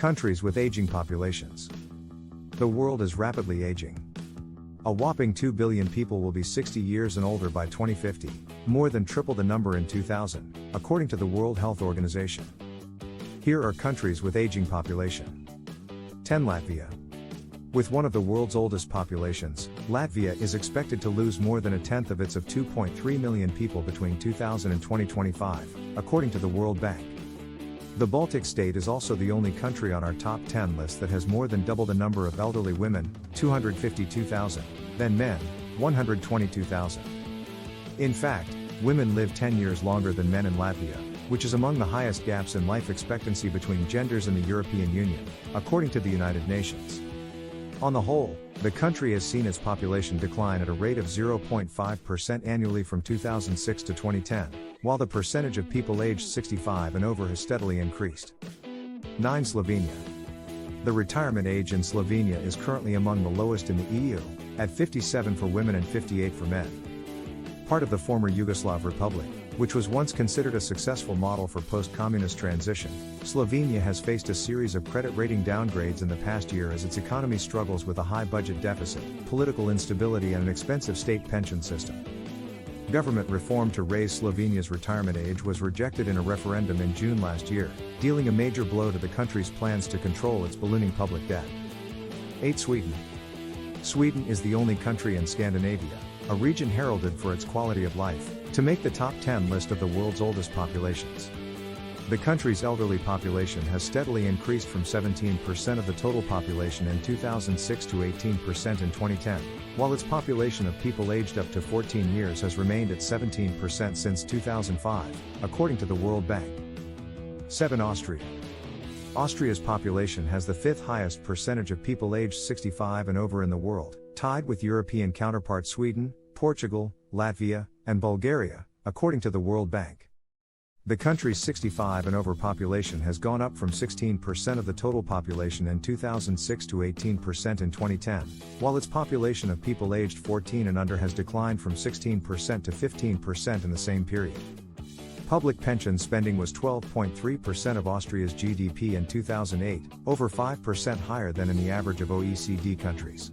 Countries with aging populations. The world is rapidly aging. A whopping 2 billion people will be 60 years and older by 2050, more than triple the number in 2000, according to the World Health Organization. Here are countries with aging population. 10. Latvia. With one of the world's oldest populations, Latvia is expected to lose more than a tenth of its 2.3 million people between 2000 and 2025, according to the World Bank. The Baltic state is also the only country on our top 10 list that has more than double the number of elderly women, 252,000, than men, 122,000. In fact, women live 10 years longer than men in Latvia, which is among the highest gaps in life expectancy between genders in the European Union, according to the United Nations. On the whole, the country has seen its population decline at a rate of 0.5% annually from 2006 to 2010, while the percentage of people aged 65 and over has steadily increased. 9. Slovenia. The retirement age in Slovenia is currently among the lowest in the EU, at 57 for women and 58 for men. Part of the former Yugoslav Republic, which was once considered a successful model for post-communist transition, Slovenia has faced a series of credit rating downgrades in the past year as its economy struggles with a high budget deficit, political instability and an expensive state pension system. Government reform to raise Slovenia's retirement age was rejected in a referendum in June last year, dealing a major blow to the country's plans to control its ballooning public debt. 8. Sweden. Sweden is the only country in Scandinavia, a region heralded for its quality of life, to make the top 10 list of the world's oldest populations. The country's elderly population has steadily increased from 17% of the total population in 2006 to 18% in 2010, while its population of people aged up to 14 years has remained at 17% since 2005, according to the World Bank. 7. Austria. Austria's population has the fifth highest percentage of people aged 65 and over in the world, tied with European counterparts Sweden, Portugal, Latvia, and Bulgaria, according to the World Bank. The country's 65 and over population has gone up from 16% of the total population in 2006 to 18% in 2010, while its population of people aged 14 and under has declined from 16% to 15% in the same period. Public pension spending was 12.3% of Austria's GDP in 2008, over 5% higher than in the average of OECD countries.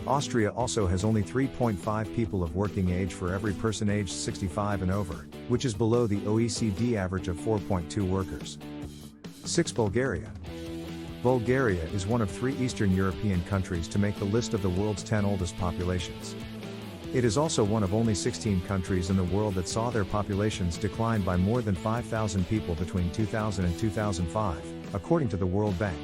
Austria also has only 3.5 people of working age for every person aged 65 and over, which is below the OECD average of 4.2 workers. 6. Bulgaria. Bulgaria is one of 3 Eastern European countries to make the list of the world's 10 oldest populations. It is also one of only 16 countries in the world that saw their populations decline by more than 5,000 people between 2000 and 2005, according to the World Bank.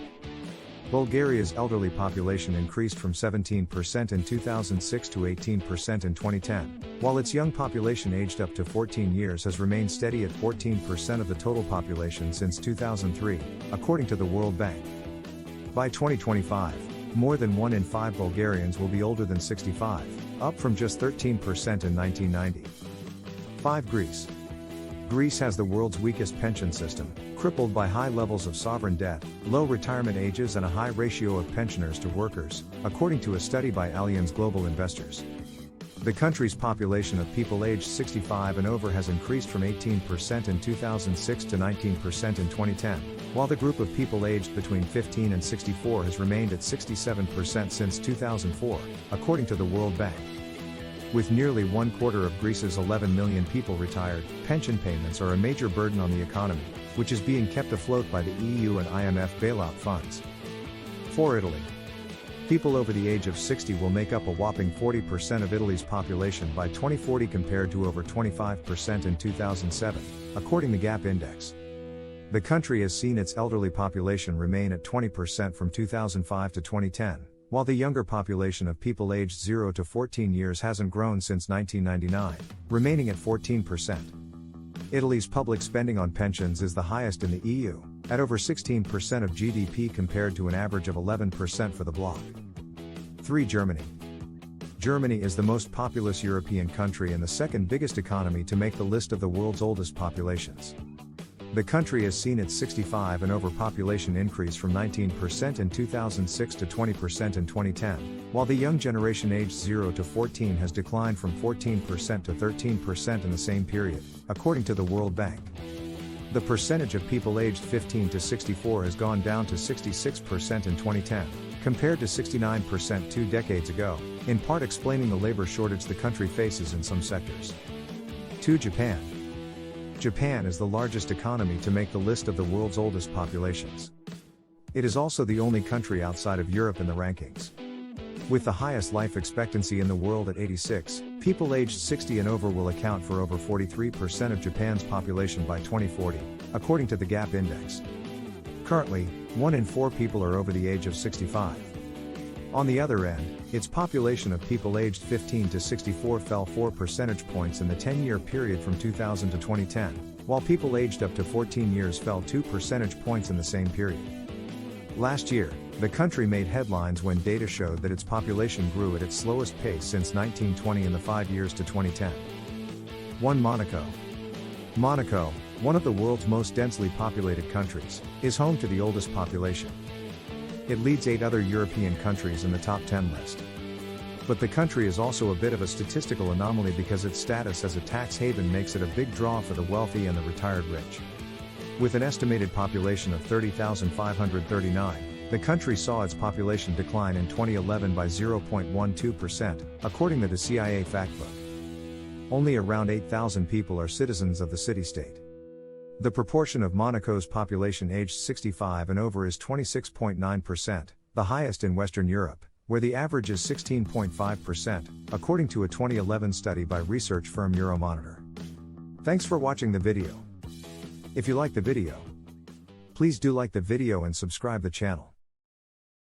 Bulgaria's elderly population increased from 17% in 2006 to 18% in 2010, while its young population aged up to 14 years has remained steady at 14% of the total population since 2003, according to the World Bank. By 2025, more than 1 in 5 Bulgarians will be older than 65, up from just 13% in 1990. 5. Greece. Greece has the world's weakest pension system, crippled by high levels of sovereign debt, low retirement ages and a high ratio of pensioners to workers, according to a study by Allianz Global Investors. The country's population of people aged 65 and over has increased from 18% in 2006 to 19% in 2010, while the group of people aged between 15 and 64 has remained at 67% since 2004, according to the World Bank. With nearly 1/4 of Greece's 11 million people retired, pension payments are a major burden on the economy, which is being kept afloat by the EU and IMF bailout funds. 4. Italy. People over the age of 60 will make up a whopping 40% of Italy's population by 2040 compared to over 25% in 2007, according to Gap Index. The country has seen its elderly population remain at 20% from 2005 to 2010. While the younger population of people aged 0 to 14 years hasn't grown since 1999, remaining at 14%. Italy's public spending on pensions is the highest in the EU, at over 16% of GDP compared to an average of 11% for the bloc. 3. Germany. Germany is the most populous European country and the second biggest economy to make the list of the world's oldest populations. The country has seen its 65 and over population increase from 19% in 2006 to 20% in 2010, while the young generation aged 0 to 14 has declined from 14% to 13% in the same period, according to the World Bank. The percentage of people aged 15 to 64 has gone down to 66% in 2010, compared to 69% 2 decades ago, in part explaining the labor shortage the country faces in some sectors. 2. Japan. Japan is the largest economy to make the list of the world's oldest populations. It is also the only country outside of Europe in the rankings. With the highest life expectancy in the world at 86, people aged 60 and over will account for over 43% of Japan's population by 2040, according to the Gap Index. Currently, 1 in 4 people are over the age of 65. On the other end, its population of people aged 15 to 64 fell 4 percentage points in the 10-year period from 2000 to 2010, while people aged up to 14 years fell 2 percentage points in the same period. Last year, the country made headlines when data showed that its population grew at its slowest pace since 1920 in the 5 years to 2010. 1. Monaco. Monaco, one of the world's most densely populated countries, is home to the oldest population. It leads 8 other European countries in the top 10 list. But the country is also a bit of a statistical anomaly because its status as a tax haven makes it a big draw for the wealthy and the retired rich. With an estimated population of 30,539, the country saw its population decline in 2011 by 0.12%, according to the CIA Factbook. Only around 8,000 people are citizens of the city-state. The proportion of Monaco's population aged 65 and over is 26.9%, the highest in Western Europe, where the average is 16.5%, according to a 2011 study by research firm Euromonitor. Thanks for watching the video. If you like the video, please do like the video and subscribe the channel.